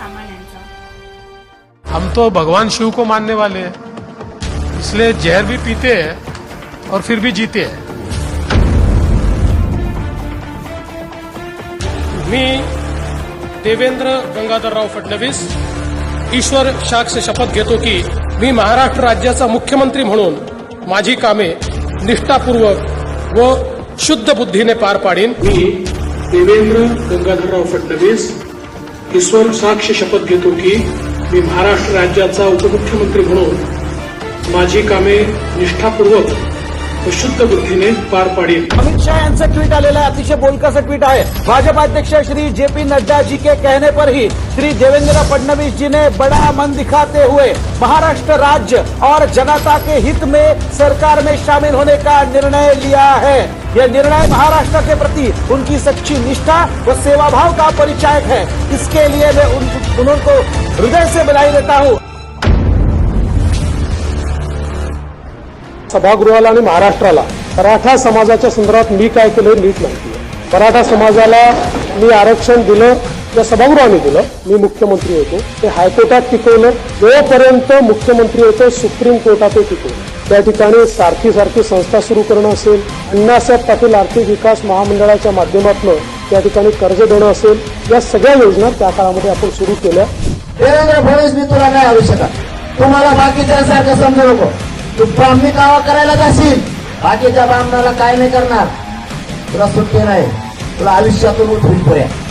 सर्वसामान्यांचा। हम तो भगवान शिव को मानने वाले हैं, इसलिए जहर भी पीते हैं और फिर भी जीते हैं। मी देवेंद्र गंगाधरराव फडणवीस ईश्वर साक्ष शपथ घेतो की मी महाराष्ट्र राज्याचा मुख्यमंत्री म्हणून माझी कामे निष्ठापूर्वक व शुद्ध बुद्धीने पार पाडीन। मी देवेंद्र गंगाधरराव फडणवीस ईश्वर साक्ष शपथ घेतो की मी महाराष्ट्र राज्याचा उपमुख्यमंत्री म्हणून माझी कामे निष्ठापूर्वक व शुद्ध बुद्धीने पार पाडीन। अमित शाह यांचं ट्वीट आलेलं आहे, अतिशय बोलकं ट्वीट आहे। भाजपा अध्यक्ष श्री जेपी नड्डा जी के कहने पर ही श्री देवेंद्र फडणवीस जी ने बड़ा मन दिखाते हुए महाराष्ट्र राज्य और जनता के हित में सरकार में शामिल होने का निर्णय लिया है। यह निर्णय महाराष्ट्र के प्रति उनकी सच्ची निष्ठा व सेवाभाव का परिचायक है। इसके लिए मैं उनको हृदय से बधाई देता हूँ। सभागृहाला आणि महाराष्ट्राला मराठा समाजाच्या संदर्भात मी काय केलं नीट माहिती आहे। मराठा समाजाला मी आरक्षण दिलं, या सभागृहाने दिलं, मी मुख्यमंत्री होतो, ते हायकोर्टात टिकवलं, जोपर्यंत मुख्यमंत्री होतो सुप्रीम कोर्टात ते टिकवलं। त्या ठिकाणी सारखी संस्था सुरू करणं असेल, अण्णासाहेब पाटील आर्थिक विकास महामंडळाच्या माध्यमातून त्या ठिकाणी कर्ज देणं असेल, या सगळ्या योजना त्या काळामध्ये आपण सुरू केल्या। देवेंद्र फडणवीस मी तुला नाही आवश्यक, तुम्हाला बाकीच्यांसारखं समजू नको। तू ब्राह्मणी कावा करायला जाशील, बाकीच्या ब्राह्मणाला काय नाही करणार, तुला सुट्टी नाही, तुला आयुष्यातून उठून पर्यंत।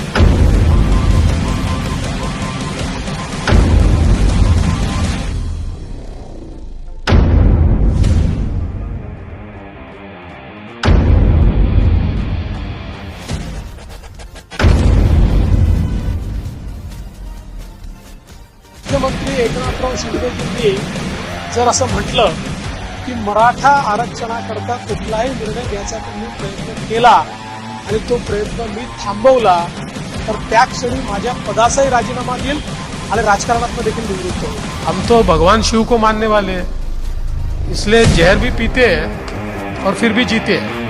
मुख्यमंत्री एकनाथराव शिंदेजींनी जर असं म्हटलं की मराठा आरक्षणाकरता कुठलाही निर्णय घ्यायचा मी प्रयत्न केला आणि तो प्रयत्न मी थांबवला तर त्या क्षणी माझ्या पदाचाही राजीनामा देईल आणि राजकारणात देखील निवृत्त होईल। हम तो भगवान शिव को मानने वाले हैं, इसलिए जहर भी पीते हैं और फिर भी जीते हैं।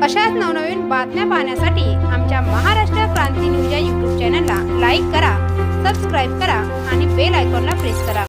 अशाच नवनवीन बातम्या पाहण्यासाठी आमच्या महाराष्ट्र क्रांती न्यूज या YouTube चॅनलला लाईक करा, सबस्क्राईब करा आणि बेल आयकॉनला प्रेस करा।